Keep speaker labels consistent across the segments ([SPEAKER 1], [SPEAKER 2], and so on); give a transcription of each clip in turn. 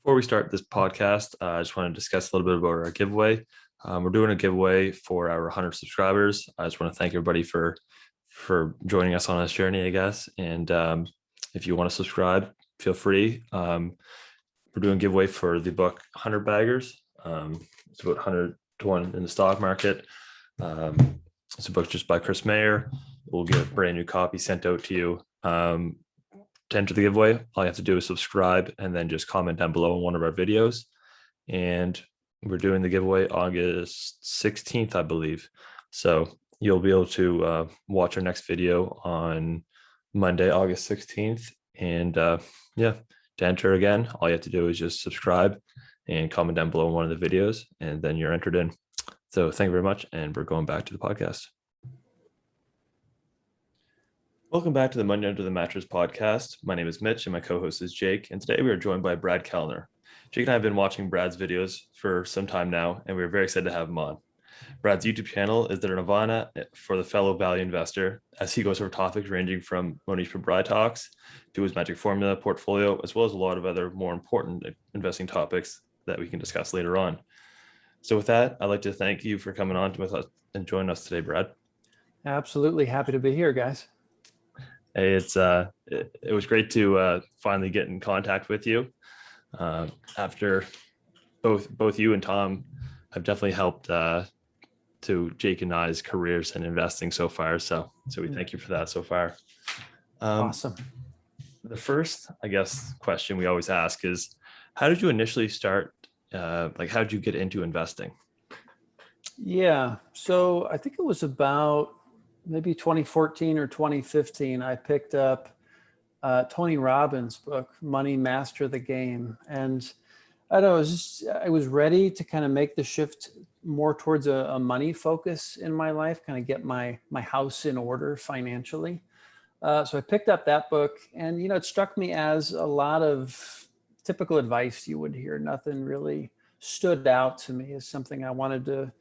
[SPEAKER 1] Before we start this podcast, I just want to discuss a little bit about our giveaway. We're doing a giveaway for our 100 subscribers. I just want to thank everybody for joining us on this journey, I guess. And if you want to subscribe, feel free. We're doing a giveaway for the book 100 Baggers. It's about 100 to 1 in the stock market. It's a book just by Chris Mayer. We'll get a brand new copy sent out to you. To enter the giveaway, all you have to do is subscribe and then just comment down below on one of our videos. And we're doing the giveaway August 16th, I believe. So you'll be able to watch our next video on Monday, August 16th. And to enter again, all you have to do is just subscribe and comment down below on one of the videos, and then you're entered in. So thank you very much. And we're going back to the podcast. Welcome back to the Monday Under the Mattress podcast. My name is Mitch and my co-host is Jake. And today we are joined by Brad Kaellner. Jake and I have been watching Brad's videos for some time now, and we're very excited to have him on. Brad's YouTube channel is the Nirvana for the fellow value investor, as he goes over topics ranging from Monish Pabrai talks to his magic formula portfolio, as well as a lot of other more important investing topics that we can discuss later on. So with that, I'd like to thank you for coming on with us and joining us today, Brad.
[SPEAKER 2] Absolutely. Happy to be here, guys.
[SPEAKER 1] Hey, it was great to finally get in contact with you after both you and Tom have definitely helped to Jake and I's careers and investing so far. So we thank you for that so far.
[SPEAKER 2] Awesome.
[SPEAKER 1] The first, I guess, question we always ask is, how did you initially start? How did you get into investing?
[SPEAKER 2] Yeah. So I think it was about maybe 2014 or 2015, I picked up Tony Robbins' book, Money Master the Game. And I don't know, I was ready to kind of make the shift more towards a money focus in my life, kind of get my house in order financially. So I picked up that book, and, it struck me as a lot of typical advice you would hear. Nothing really stood out to me as something I wanted to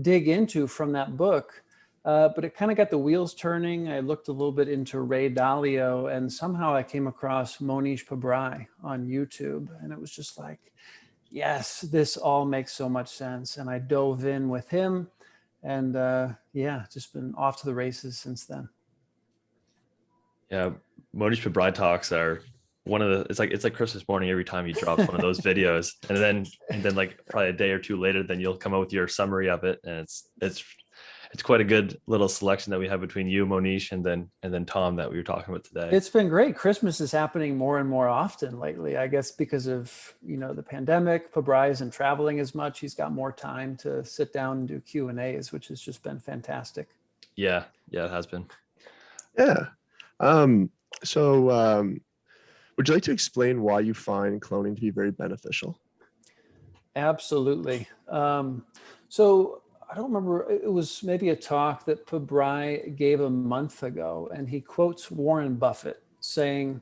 [SPEAKER 2] dig into from that book. But it kind of got the wheels turning. I looked a little bit into Ray Dalio, and somehow I came across Monish Pabrai on YouTube. And it was just like, yes, this all makes so much sense. And I dove in with him, and just been off to the races since then.
[SPEAKER 1] Yeah, Monish Pabrai talks are one of the, it's like Christmas morning every time he drops one of those videos. And then like probably a day or two later, then you'll come out with your summary of it. And it's quite a good little selection that we have between you, Monish, and then Tom that we were talking about today.
[SPEAKER 2] It's been great. Christmas is happening more and more often lately, I guess, because of, the pandemic. Pabrai isn't traveling as much. He's got more time to sit down and do Q&As, which has just been fantastic.
[SPEAKER 1] Yeah, it has been.
[SPEAKER 3] Yeah. Would you like to explain why you find cloning to be very beneficial?
[SPEAKER 2] Absolutely. So I don't remember, it was maybe a talk that Pabrai gave a month ago, and he quotes Warren Buffett saying,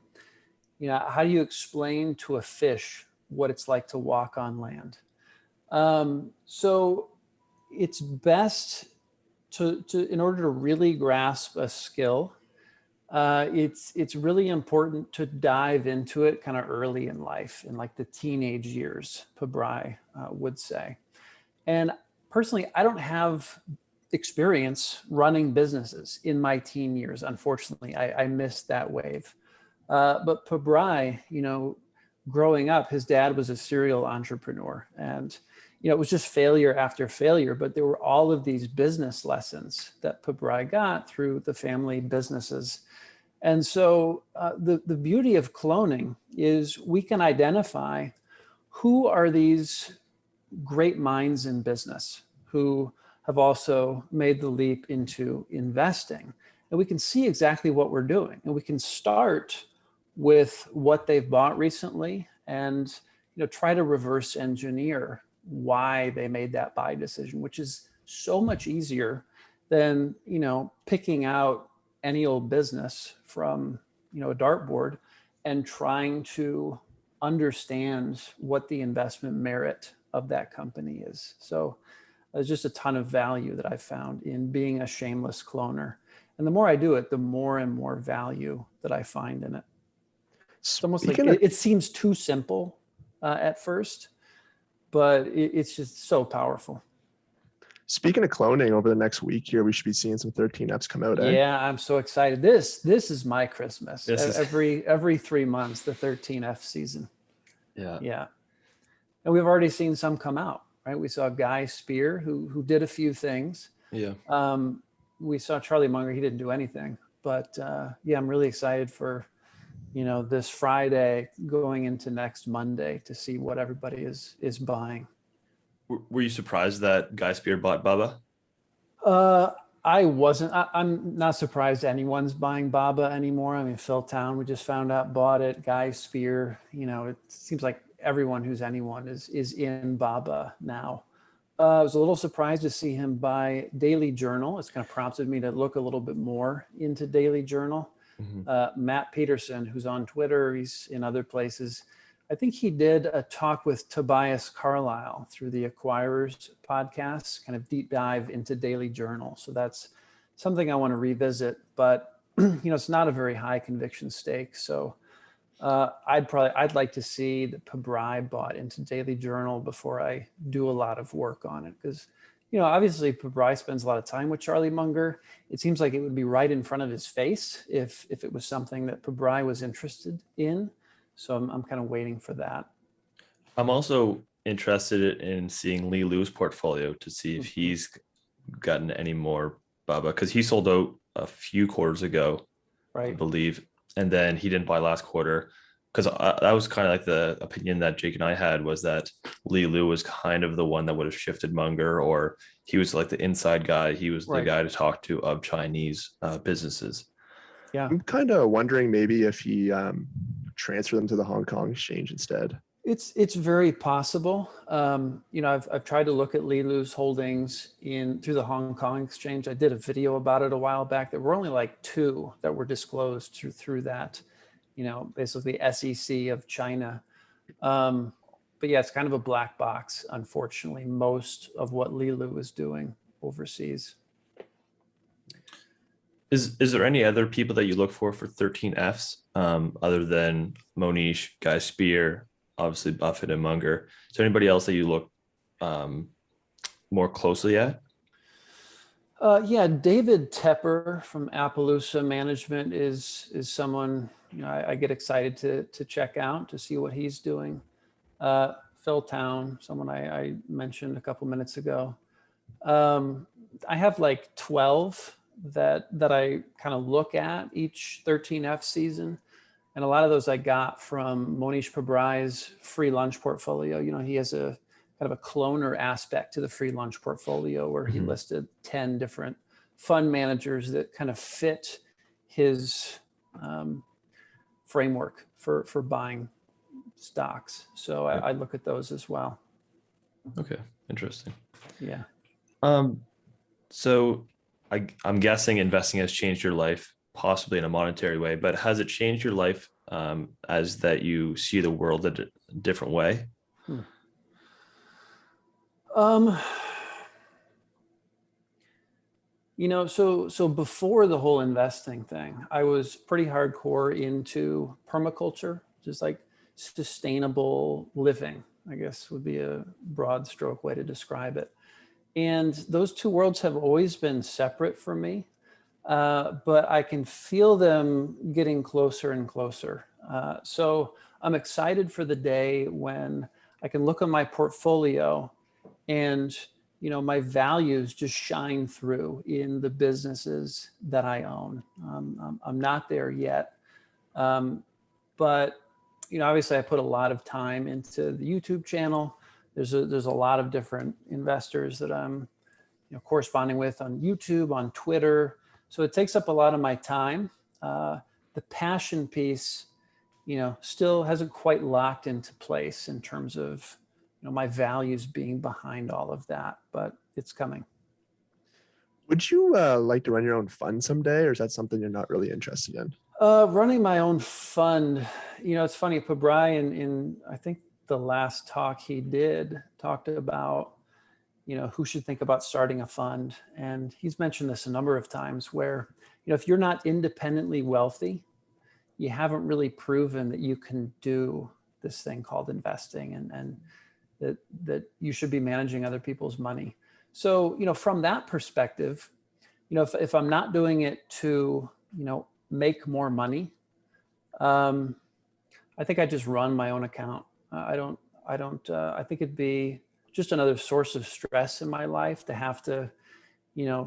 [SPEAKER 2] how do you explain to a fish what it's like to walk on land? So it's best to in order to really grasp a skill, it's really important to dive into it kind of early in life, in like the teenage years, Pabrai would say. And personally, I don't have experience running businesses in my teen years. Unfortunately, I missed that wave. But Pabrai, growing up, his dad was a serial entrepreneur, and it was just failure after failure. But there were all of these business lessons that Pabrai got through the family businesses. And so the beauty of cloning is we can identify who are these great minds in business who have also made the leap into investing. And we can see exactly what we're doing. And we can start with what they've bought recently and try to reverse engineer why they made that buy decision, which is so much easier than picking out any old business from a dartboard and trying to understand what the investment merit of that company is. So there's just a ton of value that I've found in being a shameless cloner. And the more I do it, the more and more value that I find in it. It's almost like it seems too simple at first, but it's just so powerful.
[SPEAKER 3] Speaking of cloning, over the next week here, we should be seeing some 13Fs come out.
[SPEAKER 2] Yeah, I'm so excited. This is my Christmas.
[SPEAKER 1] This is-
[SPEAKER 2] Every 3 months, the 13F season.
[SPEAKER 1] Yeah.
[SPEAKER 2] Yeah. And we've already seen some come out, right? We saw Guy Spear who did a few things.
[SPEAKER 1] Yeah.
[SPEAKER 2] We saw Charlie Munger. He didn't do anything, but yeah, I'm really excited for, this Friday going into next Monday to see what everybody is buying.
[SPEAKER 1] Were you surprised that Guy Spear bought Bubba?
[SPEAKER 2] I wasn't. I'm not surprised anyone's buying Baba anymore. I mean, Phil Town, we just found out, bought it. Guy Spear, it seems like everyone who's anyone is in Baba now. I was a little surprised to see him buy Daily Journal. It's kind of prompted me to look a little bit more into Daily Journal.
[SPEAKER 1] Mm-hmm.
[SPEAKER 2] Matt Peterson, who's on Twitter, he's in other places. I think he did a talk with Tobias Carlisle through the Acquirers podcast, kind of deep dive into Daily Journal. So that's something I want to revisit, but it's not a very high conviction stake. So I'd like to see the Pabrai bought into Daily Journal before I do a lot of work on it. Because, obviously Pabrai spends a lot of time with Charlie Munger. It seems like it would be right in front of his face if it was something that Pabrai was interested in. So I'm kind of waiting for that.
[SPEAKER 1] I'm also interested in seeing Li Lu's portfolio to see if he's gotten any more Bubba, because he sold out a few quarters ago,
[SPEAKER 2] right?
[SPEAKER 1] I believe, and then he didn't buy last quarter, because that was kind of like the opinion that Jake and I had, was that Li Lu was kind of the one that would have shifted Munger, or he was like the inside guy. He was the guy to talk to of Chinese businesses.
[SPEAKER 2] Yeah,
[SPEAKER 3] I'm kind of wondering maybe if he transfer them to the Hong Kong exchange instead.
[SPEAKER 2] It's very possible. I've tried to look at Li Lu's holdings through the Hong Kong exchange. I did a video about it a while back. There were only like 2 that were disclosed through that, basically SEC of China. But yeah, it's kind of a black box, unfortunately, most of what Li Lu is doing overseas.
[SPEAKER 1] Is there any other people that you look for 13Fs other than Monish, Guy Spear, obviously Buffett and Munger? Is there anybody else that you look more closely at?
[SPEAKER 2] Yeah, David Tepper from Appaloosa Management is someone I get excited to check out to see what he's doing. Phil Town, someone I mentioned a couple minutes ago. I have like 12 that I kind of look at each 13F season. And a lot of those I got from Monish Pabrai's free lunch portfolio. He has a kind of a cloner aspect to the free lunch portfolio where he listed 10 different fund managers that kind of fit his framework for buying stocks. So I look at those as well.
[SPEAKER 1] Okay, interesting.
[SPEAKER 2] Yeah.
[SPEAKER 1] So I'm guessing investing has changed your life, possibly in a monetary way, but has it changed your life as that you see the world a different way?
[SPEAKER 2] So before the whole investing thing, I was pretty hardcore into permaculture, just like sustainable living, I guess would be a broad stroke way to describe it. And those 2 worlds have always been separate for me, but I can feel them getting closer and closer. So I'm excited for the day when I can look at my portfolio and, my values just shine through in the businesses that I own. I'm not there yet, but, obviously I put a lot of time into the YouTube channel. There's a lot of different investors that I'm corresponding with on YouTube, on Twitter. So it takes up a lot of my time. The passion piece, still hasn't quite locked into place in terms of my values being behind all of that, but it's coming.
[SPEAKER 3] Would you like to run your own fund someday, or is that something you're not really interested in?
[SPEAKER 2] Running my own fund, it's funny. Pabrai in I think the last talk he did talked about, who should think about starting a fund. And he's mentioned this a number of times where, if you're not independently wealthy, you haven't really proven that you can do this thing called investing, and that you should be managing other people's money. So, from that perspective, if I'm not doing it to, make more money, I think I just run my own account. I think it'd be just another source of stress in my life to have to,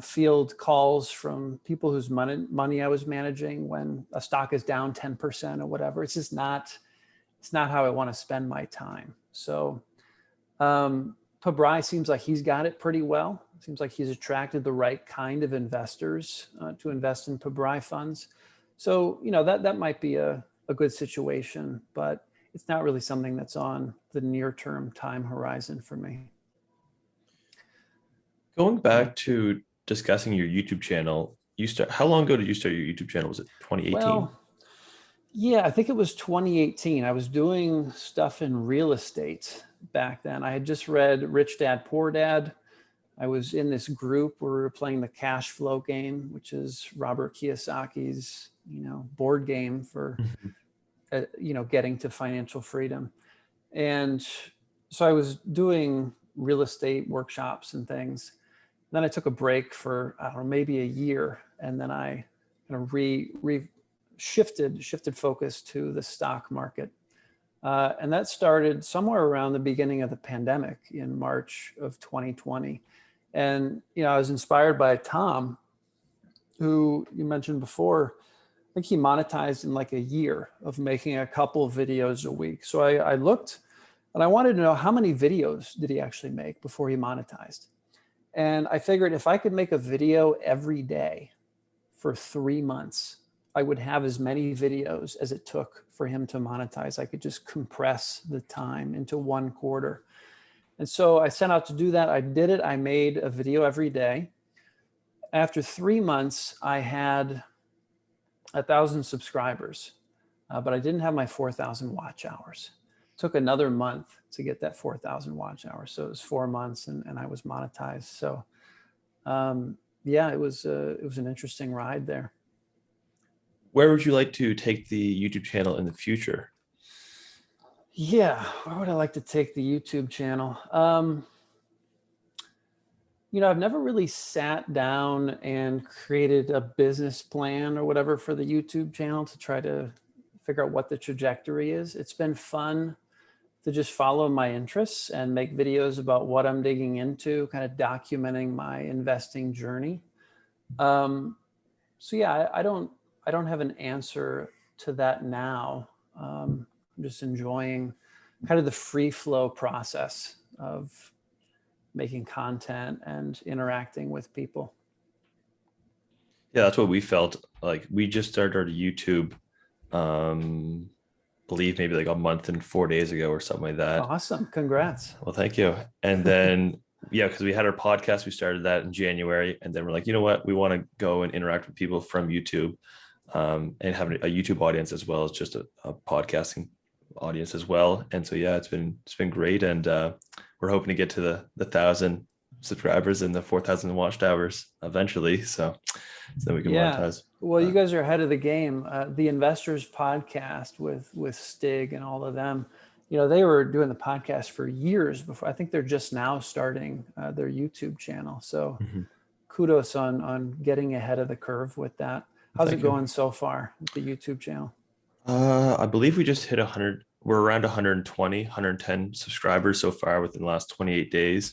[SPEAKER 2] field calls from people whose money I was managing when a stock is down 10% or whatever. It's just not how I want to spend my time. So, Pabrai seems like he's got it pretty well. Seems like he's attracted the right kind of investors to invest in Pabrai funds. So, that might be a good situation, but it's not really something that's on the near-term time horizon for me.
[SPEAKER 1] Going back to discussing your YouTube channel, how long ago did you start your YouTube channel? Was it 2018?
[SPEAKER 2] Well, yeah, I think it was 2018. I was doing stuff in real estate back then. I had just read Rich Dad, Poor Dad. I was in this group where we were playing the cash flow game, which is Robert Kiyosaki's, board game for, getting to financial freedom. And so I was doing real estate workshops and things. Then I took a break for, I don't know, maybe a year. And then I kind of shifted focus to the stock market. And that started somewhere around the beginning of the pandemic in March of 2020. And, I was inspired by Tom, who you mentioned before. I think he monetized in like a year of making a couple of videos a week. So I looked and I wanted to know how many videos did he actually make before he monetized. And I figured if I could make a video every day for 3 months, I would have as many videos as it took for him to monetize. I could just compress the time into 1 quarter. And so I set out to do that. I did it. I made a video every day. After 3 months, I had 1,000 subscribers, but I didn't have my 4,000 watch hours. It took another month to get that 4,000 watch hours. So it was 4 months and I was monetized. So it was an interesting ride there.
[SPEAKER 1] Where would you like to take the YouTube channel in the future?
[SPEAKER 2] Yeah, where would I like to take the YouTube channel? I've never really sat down and created a business plan or whatever for the YouTube channel to try to figure out what the trajectory is. It's been fun to just follow my interests and make videos about what I'm digging into, kind of documenting my investing journey. I don't have an answer to that now. I'm just enjoying kind of the free flow process of making content and interacting with people.
[SPEAKER 1] Yeah, that's what we felt like. We just started our YouTube, believe maybe like a month and 4 days ago or something like that.
[SPEAKER 2] Awesome. Congrats.
[SPEAKER 1] Well, thank you. And then, because we had our podcast, we started that in January. And then we're like, you know what? We want to go and interact with people from YouTube and have a YouTube audience as well as just a podcasting audience as well. And so, it's been great. And we're hoping to get to the 1,000 subscribers and the 4,000 watched hours eventually. So then we can monetize.
[SPEAKER 2] Well, you guys are ahead of the game. The Investors podcast with Stig and all of them, they were doing the podcast for years before. I think they're just now starting their YouTube channel. So kudos on getting ahead of the curve with that. How's it going so far with the YouTube channel?
[SPEAKER 1] I believe we just hit 100. We're around 120, 110 subscribers so far within the last 28 days.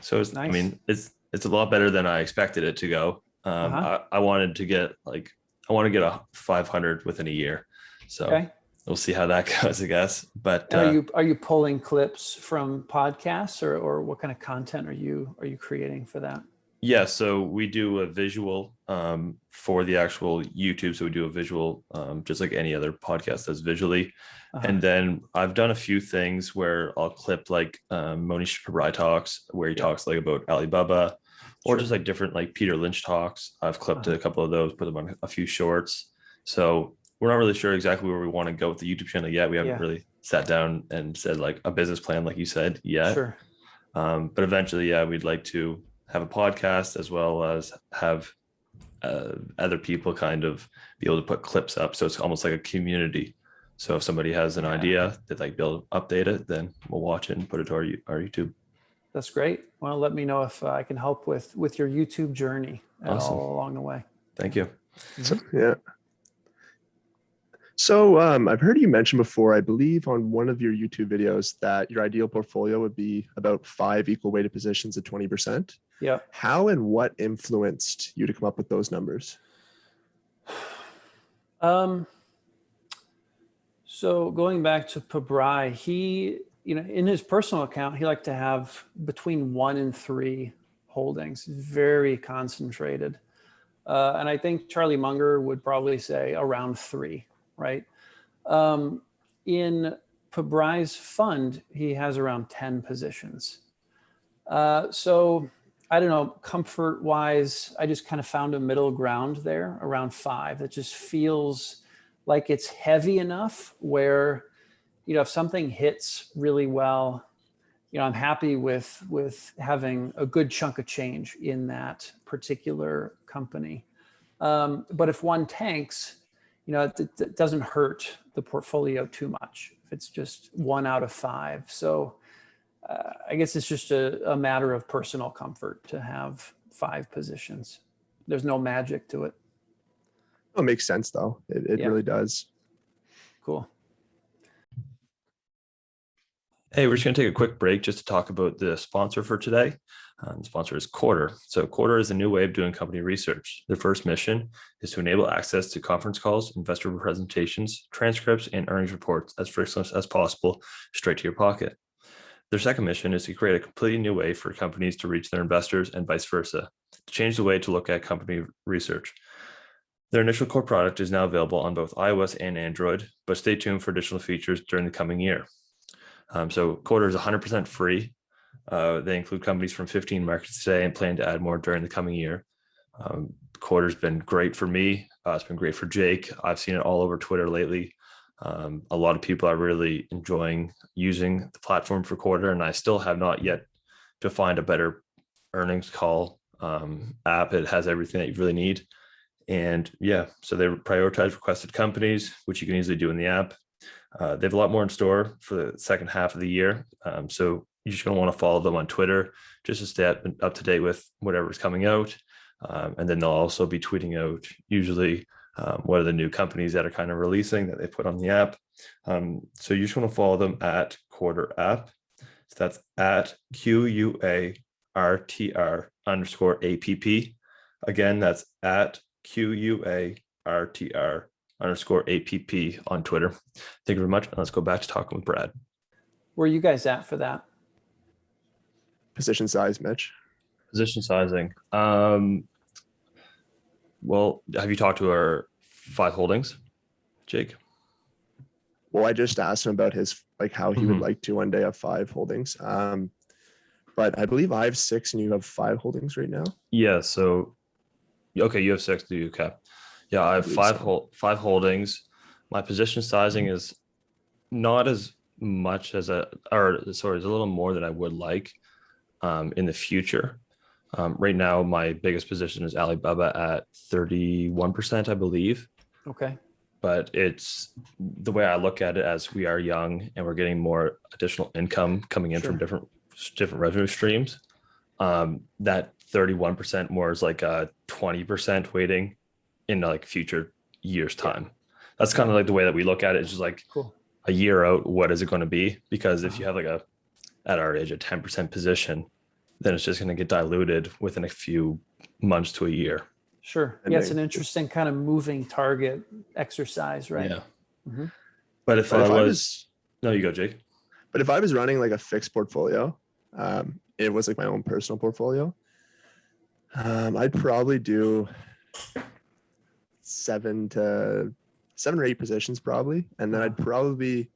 [SPEAKER 1] So it's nice. I mean, it's a lot better than I expected it to go. I wanted to get a 500 within a year. So we'll see how that goes, I guess. But
[SPEAKER 2] are you pulling clips from podcasts or what kind of content are you creating for that?
[SPEAKER 1] Yeah, so we do a visual for the actual YouTube. So we do a visual just like any other podcast does visually. And then I've done a few things where I'll clip like Monish Pabrai talks, where he talks like about Alibaba, or just like different like Peter Lynch talks. I've clipped a couple of those, put them on a few shorts. So we're not really sure exactly where we want to go with the YouTube channel yet. We haven't really sat down and said like a business plan, like you said, yet.
[SPEAKER 2] Sure.
[SPEAKER 1] But eventually, we'd like to have a podcast as well as have other people kind of be able to put clips up. So it's almost like a community So if somebody has an
[SPEAKER 2] Yeah.
[SPEAKER 1] idea that like build update it, then we'll watch it and put it to our YouTube.
[SPEAKER 2] That's great. Well, let me know if I can help with your YouTube journey at
[SPEAKER 1] Awesome.
[SPEAKER 2] all along the way.
[SPEAKER 1] Thank you.
[SPEAKER 3] So, yeah. So I've heard you mention before, I believe on one of your YouTube videos, that your ideal portfolio would be about 5 equal weighted positions at 20%.
[SPEAKER 2] Yeah.
[SPEAKER 3] How and what influenced you to come up with those numbers?
[SPEAKER 2] So going back to Pabrai, he, in his personal account, he liked to have between 1 and 3 holdings, very concentrated. And I think Charlie Munger would probably say around 3, right? In Pabrai's fund, he has around 10 positions. So I don't know, comfort wise, I just kind of found a middle ground there around 5. It just feels like it's heavy enough where, if something hits really well, I'm happy with having a good chunk of change in that particular company. But if one tanks, it doesn't hurt the portfolio too much if it's just 1 out of 5. So I guess it's just a matter of personal comfort to have 5 positions. There's no magic to it.
[SPEAKER 3] Oh, it makes sense though. It
[SPEAKER 2] Yeah.
[SPEAKER 3] really does.
[SPEAKER 2] Cool.
[SPEAKER 1] Hey, we're just going to take a quick break just to talk about the sponsor for today. The sponsor is Quartr. So Quartr is a new way of doing company research. Their first mission is to enable access to conference calls, investor presentations, transcripts, and earnings reports as frictionless as possible, straight to your pocket. Their second mission is to create a completely new way for companies to reach their investors and vice versa, to change the way to look at company research. Their initial core product is now available on both iOS and Android, but stay tuned for additional features during the coming year. So Quartr is 100% free. They include companies from 15 markets today and plan to add more during the coming year. Quartr's been great for me. It's been great for Jake. I've seen it all over Twitter lately. A lot of people are really enjoying using the platform for Quartr, and I still have not yet to find a better earnings call app. It has everything that you really need. And yeah, so they prioritize requested companies, which you can easily do in the app. They have a lot more in store for the second half of the year. So you're just going to want to follow them on Twitter just to stay up to date with whatever's coming out. And then they'll also be tweeting out usually what are the new companies that are kind of releasing that they put on the app. So you just want to follow them at Quartr app. So that's at QUARTR_APP. Again, that's at QUARTR_APP on Twitter. Thank you very much. And let's go back to talking with Brad.
[SPEAKER 2] Where are you guys at for that?
[SPEAKER 3] Position size, Mitch.
[SPEAKER 1] Position sizing. Well, have you talked to our 5 holdings, Jake?
[SPEAKER 3] Well, I just asked him about his, like how he would like to one day have 5 holdings. But I believe I have 6 and you have 5 holdings right now.
[SPEAKER 1] Yeah. So, okay, you have 6, do you? Okay. Yeah, I have 5 holdings. My position sizing is not as much as it's a little more than I would like in the future. Right now, my biggest position is Alibaba at 31%, I believe.
[SPEAKER 2] Okay.
[SPEAKER 1] But it's the way I look at it, as we are young and we're getting more additional income coming in from different revenue streams. That 31% more is like a 20% weighting in like future years' time. That's kind of like the way that we look at it. It's just like a year out, what is it going to be? Because if you have like at our age, a 10% position, then it's just going to get diluted within a few months to a year.
[SPEAKER 2] Sure. Yeah, it's an interesting kind of moving target exercise, right?
[SPEAKER 1] Yeah. Mm-hmm. But if I was, no, you go, Jake.
[SPEAKER 3] But if I was running like a fixed portfolio, it was like my own personal portfolio, I'd probably do 7 or 8 positions probably. And then I'd probably,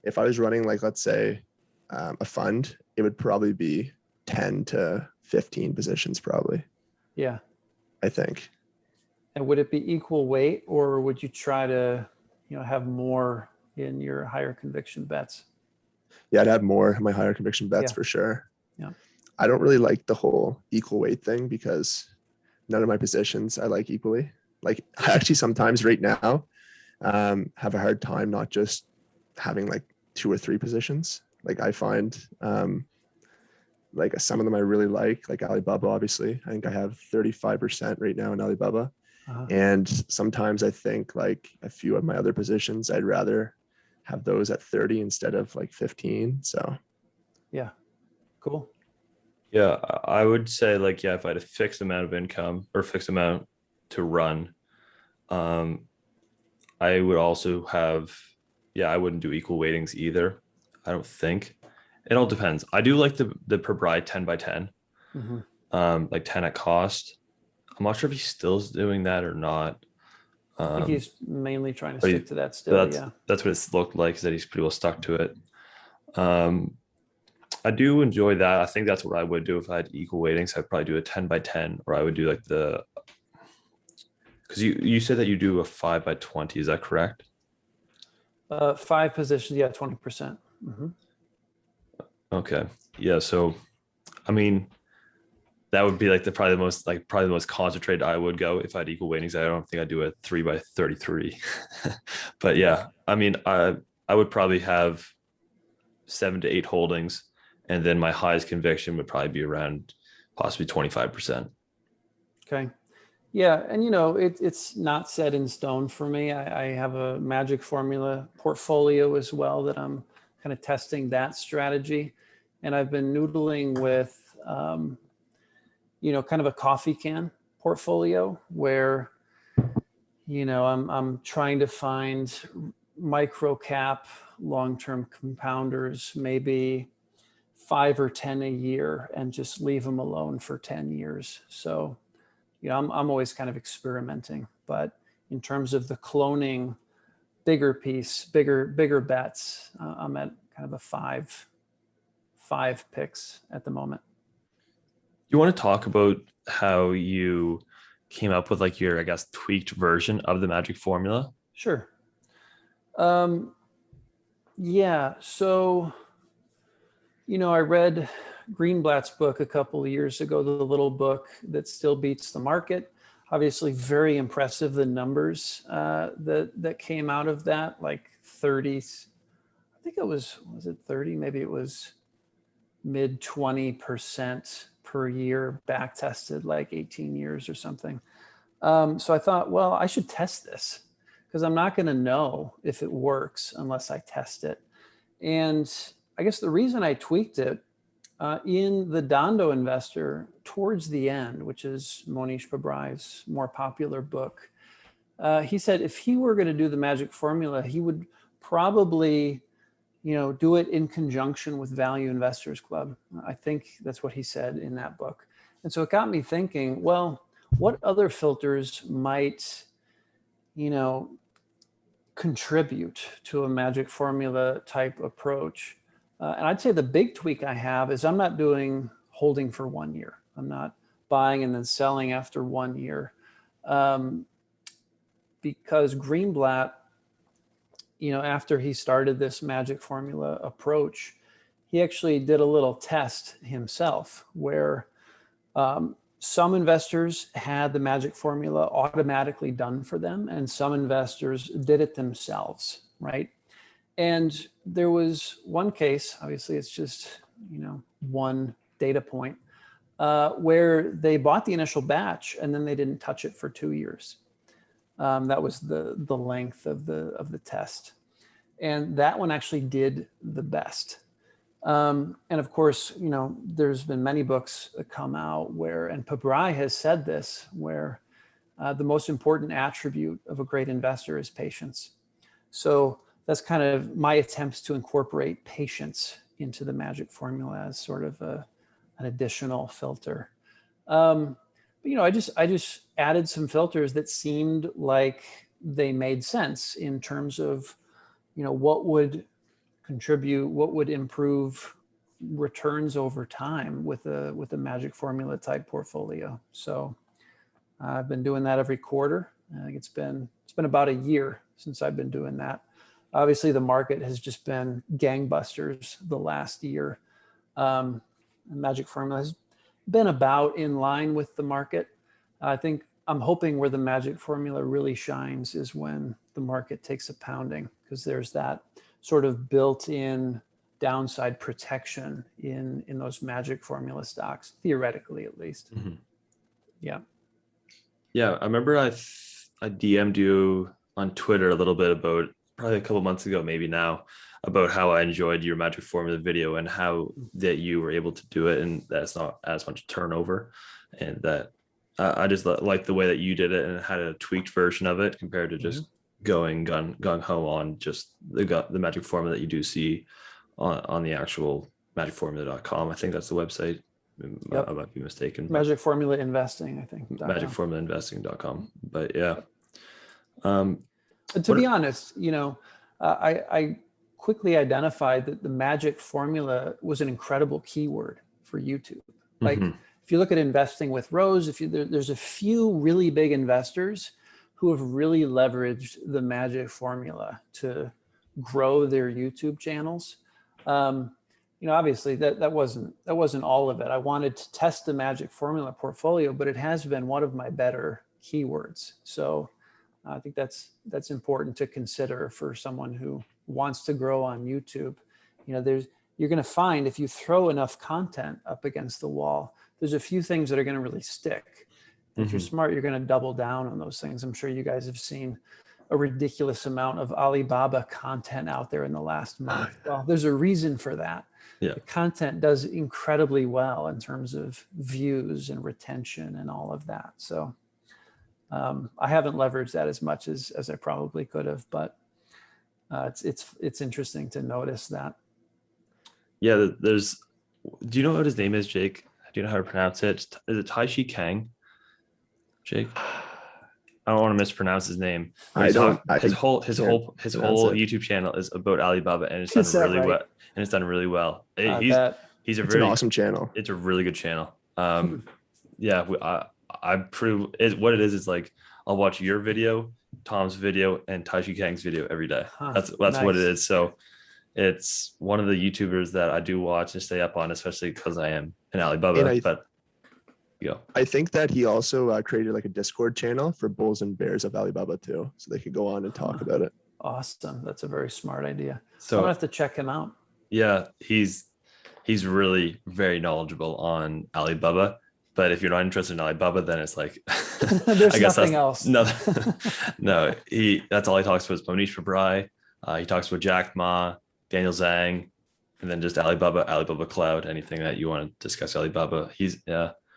[SPEAKER 3] if I was running like, let's say a fund, it would probably be 10 to 15 positions probably.
[SPEAKER 2] Yeah.
[SPEAKER 3] I think.
[SPEAKER 2] And would it be equal weight, or would you try to, have more in your higher conviction bets?
[SPEAKER 3] Yeah, I'd have more in my higher conviction bets for sure.
[SPEAKER 2] Yeah.
[SPEAKER 3] I don't really like the whole equal weight thing because none of my positions I like equally. Like actually sometimes right now, have a hard time not just having like 2 or 3 positions. Like I find like some of them I really like Alibaba, obviously. I think I have 35% right now in Alibaba. And sometimes I think like a few of my other positions, I'd rather have those at 30 instead of like 15. So
[SPEAKER 2] yeah, cool.
[SPEAKER 1] Yeah, I would say like, yeah, if I had a fixed amount of income or fixed amount to run, I would also have, yeah, I wouldn't do equal weightings either. I don't think. It all depends. I do like the per bride 10 by 10, like 10 at cost. I'm not sure if he still is doing that or not.
[SPEAKER 2] I think he's mainly trying to
[SPEAKER 1] but
[SPEAKER 2] stick to that still. Yeah.
[SPEAKER 1] That's what it's looked like, is that he's pretty well stuck to it. I do enjoy that. I think that's what I would do if I had equal weightings. I'd probably do a 10 by 10, or I would do like because you said that you do a 5 by 20. Is that correct?
[SPEAKER 2] 5 positions. Yeah. 20%.
[SPEAKER 1] Okay. Yeah. So, I mean, that would be like probably the most concentrated I would go if I had equal weightings. I don't think I'd do a 3 by 33. But yeah, I mean, I would probably have 7 to 8 holdings, and then my highest conviction would probably be around possibly 25%.
[SPEAKER 2] Okay. Yeah. And, it's not set in stone for me. I have a magic formula portfolio as well that I'm kind of testing that strategy. And I've been noodling with, kind of a coffee can portfolio where, I'm trying to find micro cap long-term compounders, maybe 5 or 10 a year, and just leave them alone for 10 years. So, I'm always kind of experimenting, but in terms of the cloning, bigger piece, bigger bets, I'm at kind of a five picks at the moment.
[SPEAKER 1] You want to talk about how you came up with like your, I guess, tweaked version of the magic formula?
[SPEAKER 2] Sure. Yeah. So, I read Greenblatt's book a couple of years ago, the little book that still beats the market. Obviously, very impressive, the numbers that came out of that, like 30s. I think it was it 30? Maybe it was mid 20% per year, back tested like 18 years or something. So I thought, well, I should test this because I'm not going to know if it works unless I test it. And I guess the reason I tweaked it in the Dondo Investor towards the end, which is Monish Pabrai's more popular book, he said if he were going to do the magic formula, he would probably, do it in conjunction with Value Investors Club. I think that's what he said in that book. And so it got me thinking, well, what other filters might, contribute to a magic formula type approach? And I'd say the big tweak I have is I'm not doing holding for 1 year. I'm not buying and then selling after 1 year. Because Greenblatt, after he started this magic formula approach, he actually did a little test himself where some investors had the magic formula automatically done for them, and some investors did it themselves, right? And there was one case, obviously it's just, one data point, where they bought the initial batch and then they didn't touch it for 2 years. That was the length of the test. And that one actually did the best. And of course, there's been many books that come out where, and Pabrai has said this, where the most important attribute of a great investor is patience. So that's kind of my attempts to incorporate patience into the magic formula as sort of an additional filter. I just added some filters that seemed like they made sense in terms of, what would contribute, what would improve returns over time with a magic formula type portfolio. So I've been doing that every quarter. I think it's been about a year since I've been doing that. Obviously, the market has just been gangbusters the last year. Magic formula has been about in line with the market. I think I'm hoping where the magic formula really shines is when the market takes a pounding, because there's that sort of built-in downside protection in those magic formula stocks, theoretically at least.
[SPEAKER 1] Mhm.
[SPEAKER 2] Yeah.
[SPEAKER 1] Yeah, I remember I DM'd you on Twitter a little bit about, probably a couple months ago, maybe now, about how I enjoyed your magic formula video and how that you were able to do it, and that's not as much turnover, and that I just like the way that you did it and had a tweaked version of it compared to just going gung ho on just the magic formula that you do see on the actual magicformula.com. I think that's the website.
[SPEAKER 2] Yep.
[SPEAKER 1] I might be mistaken.
[SPEAKER 2] Magic Formula Investing, I think.
[SPEAKER 1] Magicformulainvesting.com. But yeah.
[SPEAKER 2] To be honest, I quickly identified that the magic formula was an incredible keyword for YouTube. Like, if you look at Investing with Rose, there's a few really big investors who have really leveraged the magic formula to grow their YouTube channels. Obviously that wasn't all of it. I wanted to test the magic formula portfolio, but it has been one of my better keywords. So I think that's important to consider for someone who wants to grow on YouTube. You're going to find, if you throw enough content up against the wall, there's a few things that are going to really stick. If you're smart, you're going to double down on those things. I'm sure you guys have seen a ridiculous amount of Alibaba content out there in the last month. Well, there's a reason for that.
[SPEAKER 1] Yeah.
[SPEAKER 2] The content does incredibly well in terms of views and retention and all of that. So I haven't leveraged that as much as I probably could have, but it's interesting to notice that.
[SPEAKER 1] Yeah, do you know what his name is, Jake? Do you know how to pronounce it? Is it Tai Chi Kang? Jake? I don't want to mispronounce his name. His whole YouTube channel is about Alibaba, and it's done really well. And it's done really well. It's an
[SPEAKER 3] awesome channel.
[SPEAKER 1] It's a really good channel. Yeah, what it is like, I'll watch your video, Tom's video, and Tai Chi Kang's video every day. That's nice. What it is. So it's one of the YouTubers that I do watch and stay up on, especially because I am an Alibaba.
[SPEAKER 3] I think that he also created like a Discord channel for bulls and bears of Alibaba too, so they could go on and talk about it.
[SPEAKER 2] Awesome. That's a very smart idea.
[SPEAKER 1] So
[SPEAKER 2] I'm gonna have to check him out.
[SPEAKER 1] Yeah, he's really very knowledgeable on Alibaba. But if you're not interested in Alibaba, then it's like
[SPEAKER 2] there's nothing else.
[SPEAKER 1] No, that's all he talks about is Monish Pabrai. He talks about Jack Ma, Daniel Zhang, and then just Alibaba Cloud, anything that you want to discuss Alibaba.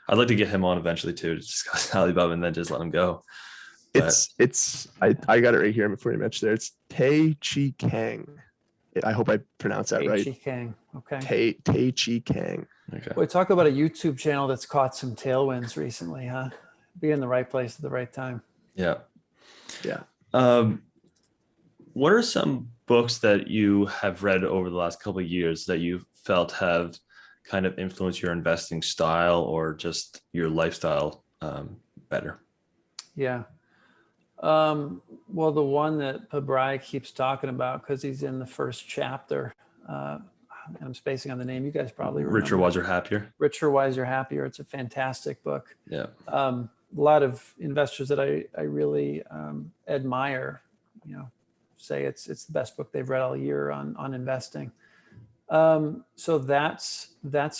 [SPEAKER 1] I'd like to get him on eventually too, to discuss Alibaba and then just let him go.
[SPEAKER 3] I got it right here before you mentioned there. It's Tai Chi Kang. I hope I pronounced that right.
[SPEAKER 2] Tai Chi Kang. Okay.
[SPEAKER 3] Tai Chi Kang.
[SPEAKER 1] Okay.
[SPEAKER 2] Well, talk about a YouTube channel that's caught some tailwinds recently, huh? Be in the right place at the right time.
[SPEAKER 1] Yeah.
[SPEAKER 3] Yeah.
[SPEAKER 1] What are some books that you have read over the last couple of years that you felt have kind of influenced your investing style or just your lifestyle better?
[SPEAKER 2] Yeah. Well, the one that Pabrai keeps talking about, because he's in the first chapter, and I'm spacing on the name. You guys probably remember.
[SPEAKER 1] Richer, Wiser, Happier.
[SPEAKER 2] Richer, Wiser, Happier. It's a fantastic book.
[SPEAKER 1] Yeah.
[SPEAKER 2] A lot of investors that I really admire, say it's the best book they've read all year on investing. So that's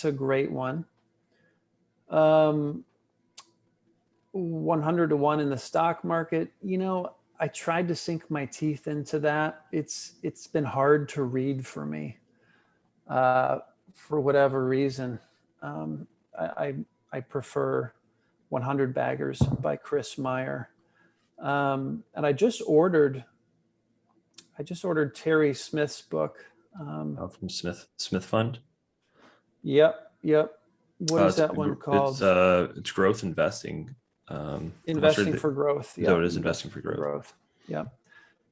[SPEAKER 2] a great one. 100 to 1 in the stock market. I tried to sink my teeth into that. It's been hard to read for me, for whatever reason. I prefer 100 Baggers by Chris Meyer. And I just ordered Terry Smith's book.
[SPEAKER 1] From Smith Fund.
[SPEAKER 2] Yep. What is that one called?
[SPEAKER 1] It's growth investing.
[SPEAKER 2] Investing for growth.
[SPEAKER 1] Yeah, so it is investing for growth.
[SPEAKER 2] Yeah.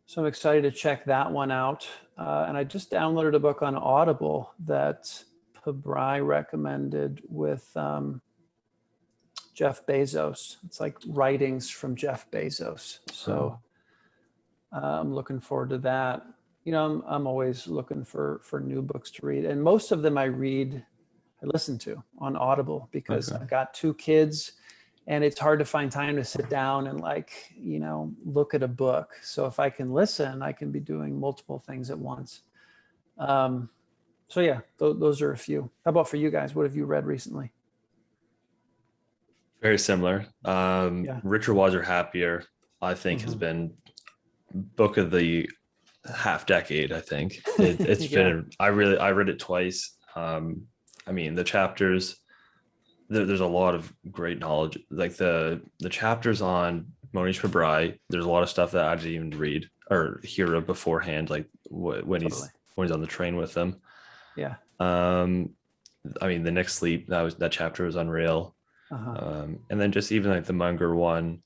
[SPEAKER 2] So I'm excited to check that one out. And I just downloaded a book on Audible that Pabrai recommended with Jeff Bezos. It's like writings from Jeff Bezos. So I'm looking forward to that. I'm always looking for new books to read, and most of them I listen to on Audible because I've got 2 kids, and it's hard to find time to sit down and like, look at a book. So if I can listen, I can be doing multiple things at once. So yeah, those are a few. How about for you guys? What have you read recently?
[SPEAKER 1] Very similar.
[SPEAKER 2] Yeah.
[SPEAKER 1] Richer, Wiser, Happier, I think has been book of the half decade. I think it's been, I read it twice. I mean, the chapters, there's a lot of great knowledge, like the chapters on Monish Pabrai. There's a lot of stuff that I didn't even read or hear of beforehand, like when he's on the train with them.
[SPEAKER 2] Yeah.
[SPEAKER 1] I mean, the Nick Sleep, that chapter was unreal. And then just even like the Munger one,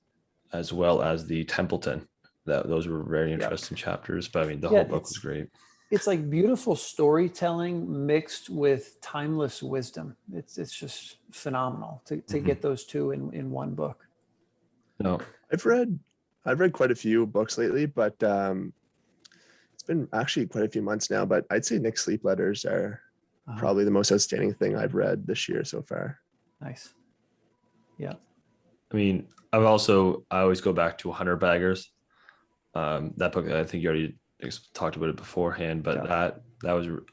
[SPEAKER 1] as well as the Templeton, those were very interesting chapters. But I mean, the whole book was great.
[SPEAKER 2] It's like beautiful storytelling mixed with timeless wisdom. It's just phenomenal to get those two in one book.
[SPEAKER 1] No,
[SPEAKER 3] I've read quite a few books lately, but it's been actually quite a few months now. But I'd say Nick's Sleep Letters are probably the most outstanding thing I've read this year so far.
[SPEAKER 2] Nice. Yeah.
[SPEAKER 1] I mean, I always go back to 100 Baggers. That book, I think you already talked about it beforehand, but I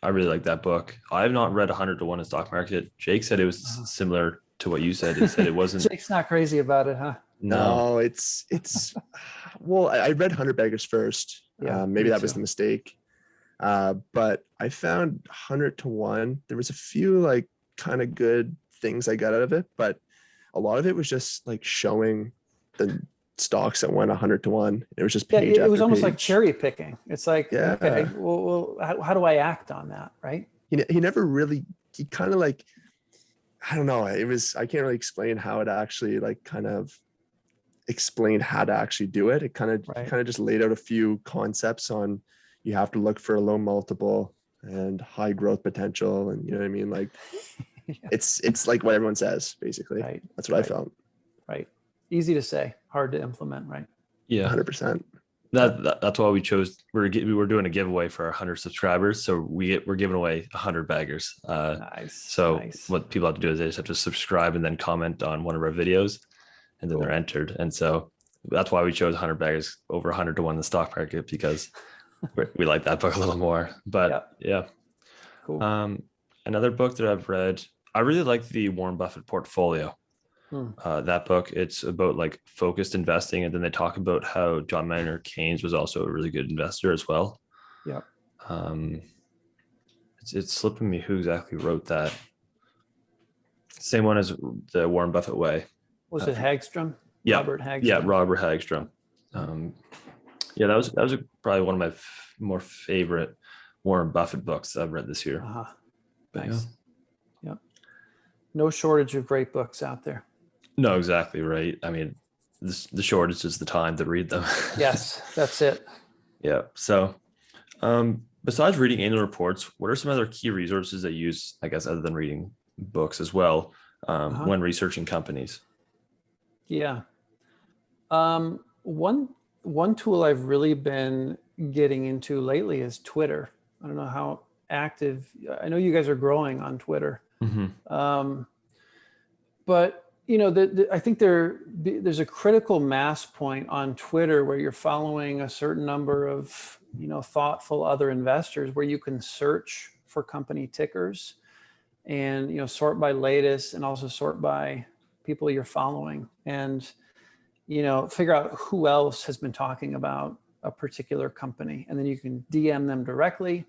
[SPEAKER 1] really like that book. I have not read 100 to 1 in stock market. Jake said it was similar to what you said. He said it wasn't.
[SPEAKER 2] Jake's not crazy about it, huh?
[SPEAKER 3] No, it's well, I read 100 Baggers first.
[SPEAKER 2] Yeah,
[SPEAKER 3] maybe that was the mistake. But I found 100 to 1. There was a few like kind of good things I got out of it, but a lot of it was just like showing the stocks that went 100 to 1. It was just page
[SPEAKER 2] it was
[SPEAKER 3] after
[SPEAKER 2] almost
[SPEAKER 3] page.
[SPEAKER 2] like cherry picking. It's like, okay, well, how do I act on that, right?
[SPEAKER 3] He never really, he kind of like, I don't know. I can't really explain how it actually like kind of explained how to actually do it. It kind of just laid out a few concepts on, you have to look for a low multiple and high growth potential. And you know what I mean? Like it's like what everyone says, basically.
[SPEAKER 2] Right.
[SPEAKER 3] That's what I felt.
[SPEAKER 2] Right. Easy to say, hard to implement, right?
[SPEAKER 1] Yeah.
[SPEAKER 3] 100%.
[SPEAKER 1] That's why we chose. We're doing a giveaway for our 100 subscribers, so we're giving away 100 baggers. What people have to do is they just have to subscribe and then comment on one of our videos, and then they're entered. And so that's why we chose 100 baggers over 100 to 1 in the stock market, because we like that book a little more. But yeah.
[SPEAKER 2] Cool.
[SPEAKER 1] Another book that I've read, I really like the Warren Buffett Portfolio. That book, it's about like focused investing, and then they talk about how John Maynard Keynes was also a really good investor as well.
[SPEAKER 2] Yeah.
[SPEAKER 1] It's slipping me who exactly wrote that. Same one as the Warren Buffett Way.
[SPEAKER 2] Was it Hagstrom?
[SPEAKER 1] Yeah.
[SPEAKER 2] Robert Hagstrom.
[SPEAKER 1] Yeah, Robert Hagstrom. That was probably one of my more favorite Warren Buffett books I've read this year.
[SPEAKER 2] Nice. Yeah. No shortage of great books out there.
[SPEAKER 1] No, exactly right. I mean, the shortage is the time to read them.
[SPEAKER 2] Yes, that's it.
[SPEAKER 1] Yeah. So, besides reading annual reports, what are some other key resources that you use, I guess, other than reading books as well, when researching companies?
[SPEAKER 2] Yeah. One tool I've really been getting into lately is Twitter. I don't know how active. I know you guys are growing on Twitter. But I think there's a critical mass point on Twitter where you're following a certain number of thoughtful other investors, where you can search for company tickers and sort by latest, and also sort by people you're following, and figure out who else has been talking about a particular company, and then you can DM them directly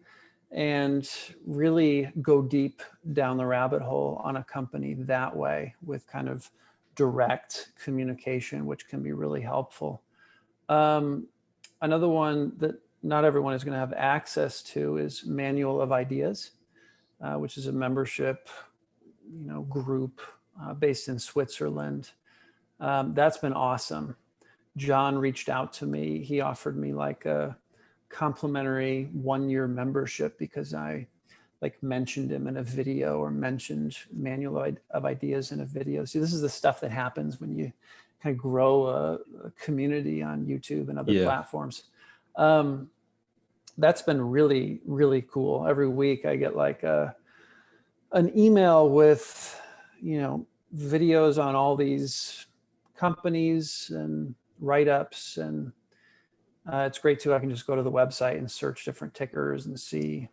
[SPEAKER 2] and really go deep down the rabbit hole on a company that way, with kind of direct communication, which can be really helpful. Another one that not everyone is going to have access to is Manual of Ideas, which is a membership, group based in Switzerland. That's been awesome. John reached out to me. He offered me like a complimentary 1-year membership because I mentioned him in a video, or mentioned Manual of Ideas in a video. See, this is the stuff that happens when you kind of grow a community on YouTube and other platforms. That's been really, really cool. Every week I get like an email with, videos on all these companies and write-ups, and it's great too. I can just go to the website and search different tickers and see,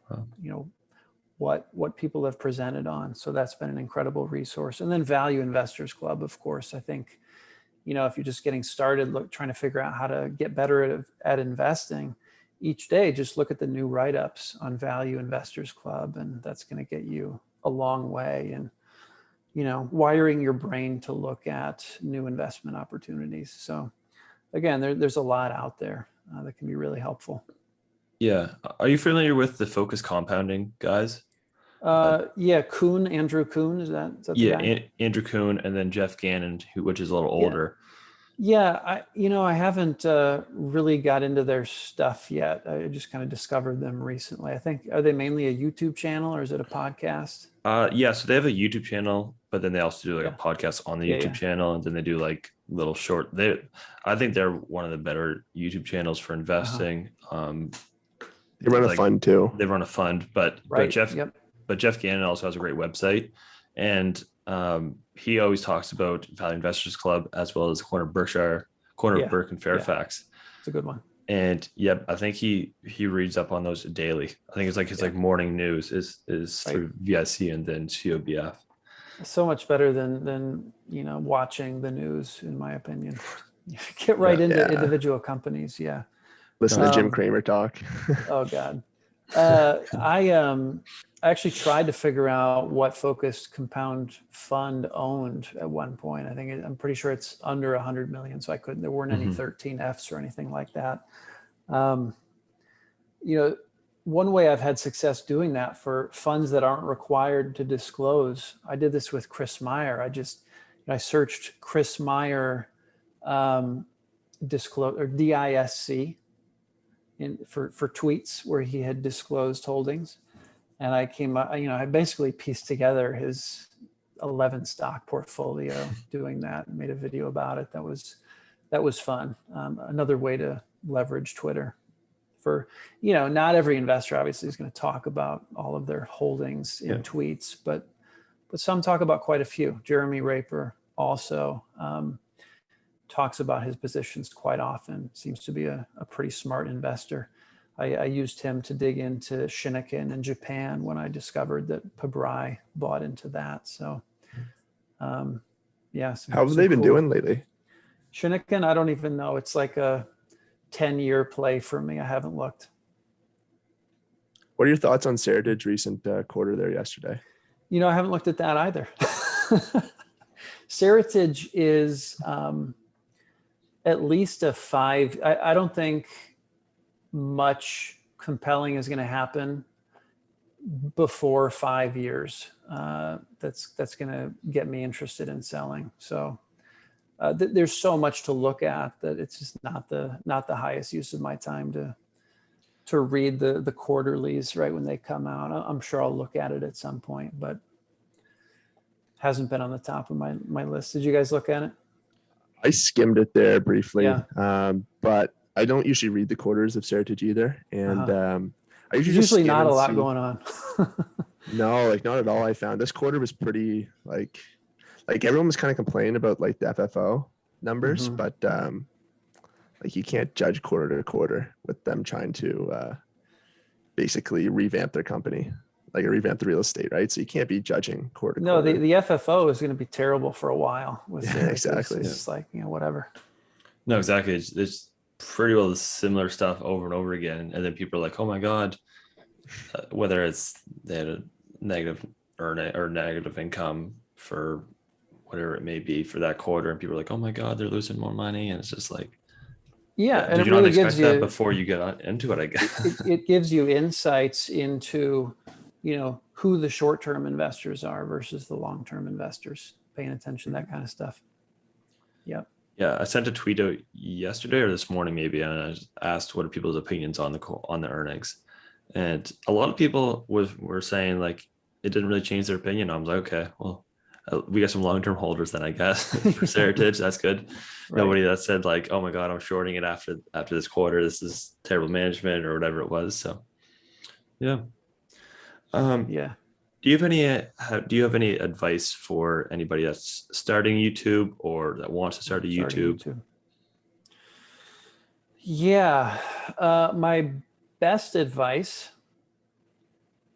[SPEAKER 2] what people have presented on. So that's been an incredible resource. And then Value Investors Club, of course. I think, if you're just getting started, trying to figure out how to get better at investing, each day, just look at the new write-ups on Value Investors Club, and that's going to get you a long way. And, wiring your brain to look at new investment opportunities. So again, there's a lot out there that can be really helpful.
[SPEAKER 1] Yeah. Are you familiar with the focus compounding guys?
[SPEAKER 2] Yeah, Andrew Kuhn, is that the guy?
[SPEAKER 1] Andrew Kuhn, and then Jeff Gannon, which is a little older.
[SPEAKER 2] Yeah, I haven't really got into their stuff yet. I just kind of discovered them recently. I think, are they mainly a YouTube channel, or is it a podcast?
[SPEAKER 1] Yeah, so they have a YouTube channel, but then they also do like a podcast on the YouTube channel, and then they do like little short. I think they're one of the better YouTube channels for investing.
[SPEAKER 3] They run a fund too.
[SPEAKER 1] They run a fund, but Jeff Gannon also has a great website, and he always talks about Value Investors Club as well as Corner of Burke and Fairfax.
[SPEAKER 2] It's a good one.
[SPEAKER 1] And I think he reads up on those daily. I think it's like his like morning news is through VIC and then COBF.
[SPEAKER 2] So much better than watching the news, in my opinion. Get right into individual companies. Yeah.
[SPEAKER 3] Listen to Jim Cramer talk.
[SPEAKER 2] Oh God. I actually tried to figure out what focused compound fund owned at one point. I'm pretty sure it's under 100 million. So there weren't any 13Fs or anything like that. One way I've had success doing that for funds that aren't required to disclose, I did this with Chris Meyer. I searched Chris Meyer disclose or DISC for tweets where he had disclosed holdings. And I came up, I basically pieced together his 11 stock portfolio doing that and made a video about it. That was fun. Another way to leverage Twitter. For, not every investor obviously is going to talk about all of their holdings in tweets, but some talk about quite a few. Jeremy Raper also talks about his positions quite often. Seems to be a pretty smart investor. I used him to dig into Shinnikin in Japan when I discovered that Pabrai bought into that. So, how
[SPEAKER 3] have they been doing lately?
[SPEAKER 2] Shinnikin, I don't even know. It's like a 10-year play for me. I haven't looked.
[SPEAKER 3] What are your thoughts on Seritage recent quarter there yesterday?
[SPEAKER 2] I haven't looked at that either. Seritage is at least a 5. I don't think much compelling is going to happen before 5 years. That's going to get me interested in selling. So there's so much to look at that it's just not the highest use of my time to read the quarterlies right when they come out. I'm sure I'll look at it at some point, but hasn't been on the top of my list. Did you guys look at it?
[SPEAKER 3] I skimmed it there briefly, but I don't usually read the quarters of Seritage either. And I usually
[SPEAKER 2] not a lot going on.
[SPEAKER 3] No, not at all. I found this quarter was pretty like everyone was kind of complaining about like the FFO numbers, but you can't judge quarter to quarter with them trying to basically revamp their company, revamp the real estate, right? So you can't be judging quarter to quarter.
[SPEAKER 2] No, the FFO is going to be terrible for a while.
[SPEAKER 3] Exactly.
[SPEAKER 2] It's whatever.
[SPEAKER 1] No, exactly. It's pretty well the similar stuff over and over again, and then people are like, "Oh my god," whether it's they had a negative earning or negative income for whatever it may be for that quarter, and people are like, "Oh my god, they're losing more money," and it's just like,
[SPEAKER 2] and
[SPEAKER 1] did you
[SPEAKER 2] really
[SPEAKER 1] not expect that before you get into it? I guess
[SPEAKER 2] it gives you insights into who the short-term investors are versus the long-term investors. Paying attention to that kind of stuff. Yep.
[SPEAKER 1] Yeah, I sent a tweet out yesterday or this morning maybe, and I just asked what are people's opinions on the earnings, and a lot of people were saying like it didn't really change their opinion. I was like, okay, well, we got some long-term holders then, I guess, for Seritage. That's good. Right. Nobody that said like, oh my god, I'm shorting it after this quarter. This is terrible management or whatever it was. So, yeah. Do you have any advice for anybody that's starting YouTube or that wants to start a YouTube?
[SPEAKER 2] Yeah, my best advice.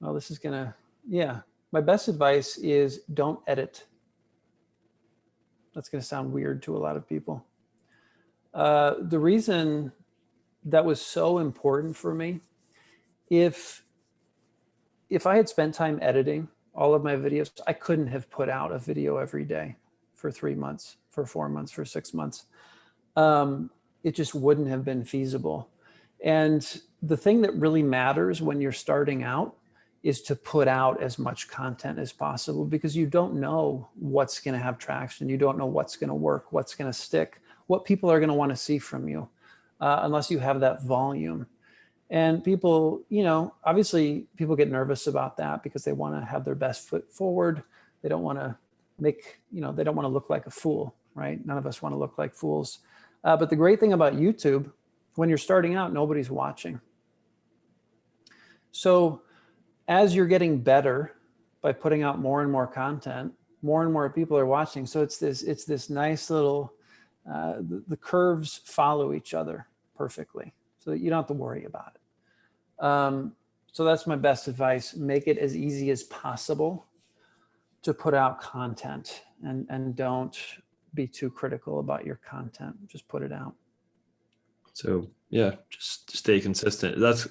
[SPEAKER 2] Well, my best advice is don't edit. That's going to sound weird to a lot of people. The reason that was so important for me, if I had spent time editing all of my videos, I couldn't have put out a video every day for 3 months, for 4 months, for 6 months. It just wouldn't have been feasible. And the thing that really matters when you're starting out is to put out as much content as possible, because you don't know what's going to have traction. You don't know what's going to work, what's going to stick, what people are going to want to see from you, unless you have that volume. And people, obviously people get nervous about that because they want to have their best foot forward. They don't want to they don't want to look like a fool, right? None of us want to look like fools. But the great thing about YouTube, when you're starting out, nobody's watching. So as you're getting better by putting out more and more content, more and more people are watching. So it's this nice little, the curves follow each other perfectly, so that you don't have to worry about it. So that's my best advice. Make it as easy as possible to put out content, and don't be too critical about your content. Just put it out.
[SPEAKER 1] So yeah, just stay consistent. That's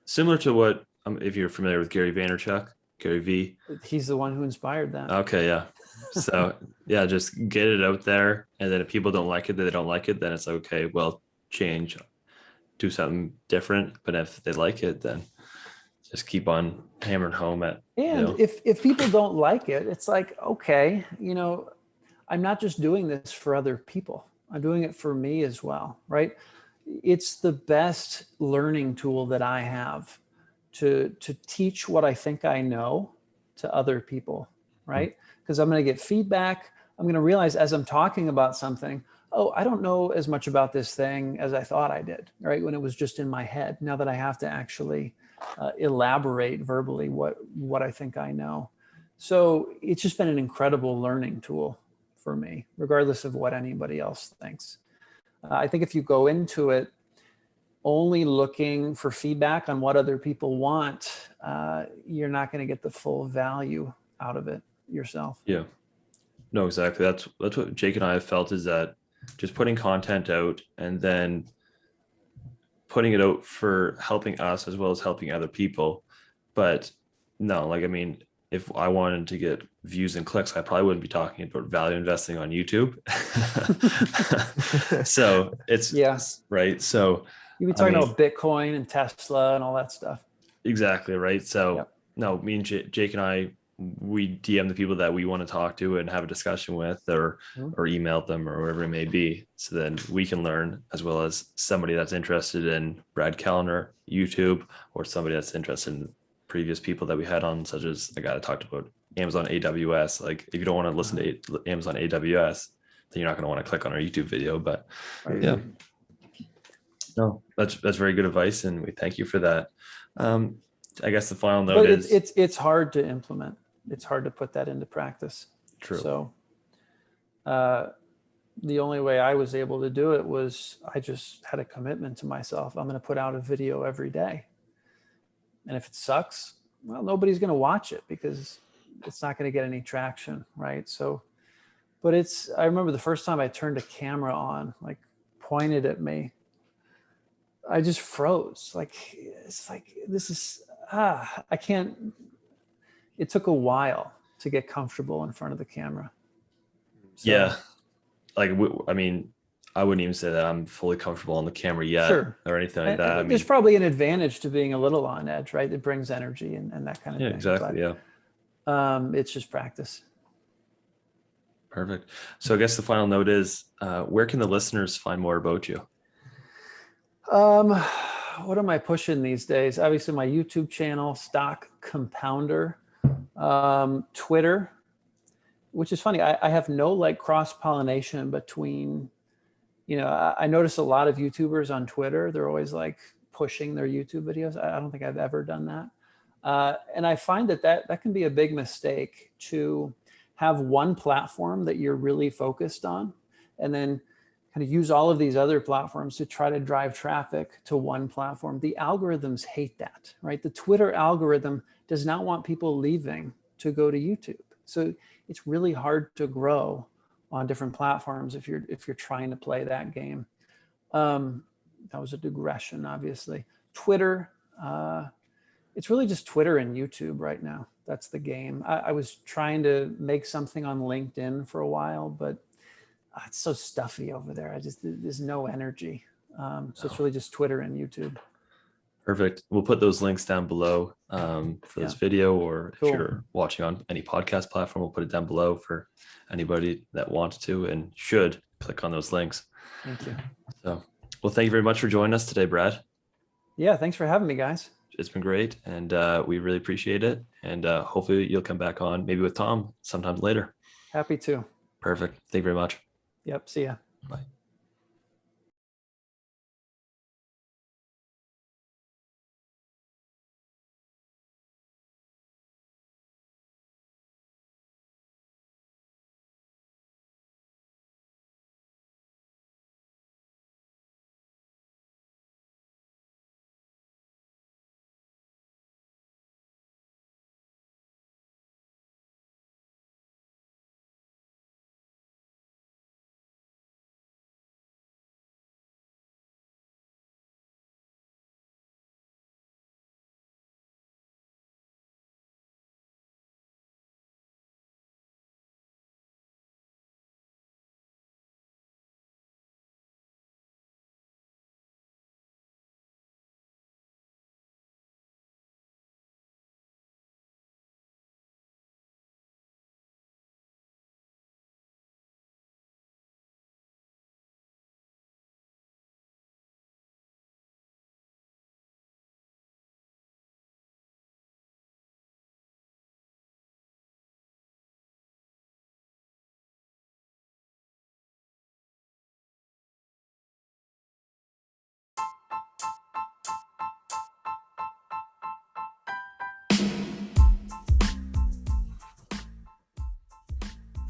[SPEAKER 1] similar to what, if you're familiar with Gary V.
[SPEAKER 2] He's the one who inspired that.
[SPEAKER 1] Okay, yeah. So yeah, just get it out there, and then if people don't like it, then they don't like it. Then it's okay. Well, change, do something different. But if they like it, then just keep on hammering home at.
[SPEAKER 2] And if people don't like it, it's like, okay, I'm not just doing this for other people. I'm doing it for me as well, right? It's the best learning tool that I have to teach what I think I know to other people, right? Because I'm going to get feedback. I'm going to realize as I'm talking about something, oh, I don't know as much about this thing as I thought I did, right? When it was just in my head. Now that I have to actually elaborate verbally what I think I know. So it's just been an incredible learning tool for me, regardless of what anybody else thinks. I think if you go into it only looking for feedback on what other people want, you're not going to get the full value out of it yourself.
[SPEAKER 1] Yeah, no, exactly. That's what Jake and I have felt, is that just putting content out and then putting it out for helping us as well as helping other people. But no, if I wanted to get views and clicks, I probably wouldn't be talking about value investing on YouTube. So it's right. So
[SPEAKER 2] you'd be talking about Bitcoin and Tesla and all that stuff.
[SPEAKER 1] Exactly. Right. So no, me and Jake and I, we DM the people that we want to talk to and have a discussion with, or email them, or whatever it may be. So then we can learn, as well as somebody that's interested in Brad Kaellner YouTube, or somebody that's interested in previous people that we had on, such as the guy that talked about Amazon AWS. Like, if you don't want to listen to Amazon AWS, then you're not going to want to click on our YouTube video. But yeah, no, that's very good advice, and we thank you for that. I guess the final note is
[SPEAKER 2] it's hard to implement. It's hard to put that into practice.
[SPEAKER 1] True.
[SPEAKER 2] So the only way I was able to do it was I just had a commitment to myself. I'm going to put out a video every day. And if it sucks, well, nobody's going to watch it because it's not going to get any traction, right? So, but I remember the first time I turned a camera on, like pointed at me, I just froze. I can't. It took a while to get comfortable in front of the camera. So,
[SPEAKER 1] yeah. I wouldn't even say that I'm fully comfortable on the camera yet, or anything like that.
[SPEAKER 2] There's probably an advantage to being a little on edge, right? It brings energy and that kind of thing.
[SPEAKER 1] Yeah, exactly.
[SPEAKER 2] But, it's just practice.
[SPEAKER 1] Perfect. So I guess the final note is, where can the listeners find more about you?
[SPEAKER 2] What am I pushing these days? Obviously my YouTube channel, Stock Compounder, Twitter, which is funny. I have no cross-pollination between, I notice a lot of YouTubers on Twitter. They're always pushing their YouTube videos. I don't think I've ever done that. And I find that can be a big mistake, to have one platform that you're really focused on, and then kind of use all of these other platforms to try to drive traffic to one platform. The algorithms hate that, right? The Twitter algorithm does not want people leaving to go to YouTube. So it's really hard to grow on different platforms if you're trying to play that game. That was a digression, obviously. Twitter, it's really just Twitter and YouTube right now. That's the game. I was trying to make something on LinkedIn for a while, but it's so stuffy over there. There's no energy. So it's really just Twitter and YouTube.
[SPEAKER 1] Perfect. We'll put those links down below for this video, or
[SPEAKER 2] Cool.
[SPEAKER 1] if you're watching on any podcast platform, we'll put it down below for anybody that wants to and should click on those links.
[SPEAKER 2] Thank you.
[SPEAKER 1] So, well, thank you very much for joining us today, Brad.
[SPEAKER 2] Yeah, thanks for having me, guys.
[SPEAKER 1] It's been great, and we really appreciate it. And hopefully you'll come back on, maybe with Tom sometime later.
[SPEAKER 2] Happy to.
[SPEAKER 1] Perfect. Thank you very much.
[SPEAKER 2] Yep. See ya.
[SPEAKER 1] Bye.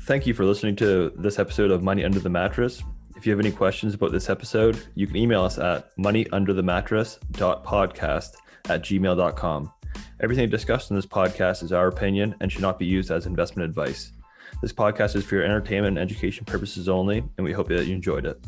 [SPEAKER 1] Thank you for listening to this episode of Money Under the Mattress. If you have any questions about this episode, you can email us at moneyunderthemattress.podcast@gmail.com. Everything discussed in this podcast is our opinion and should not be used as investment advice. This podcast is for your entertainment and education purposes only, and we hope that you enjoyed it.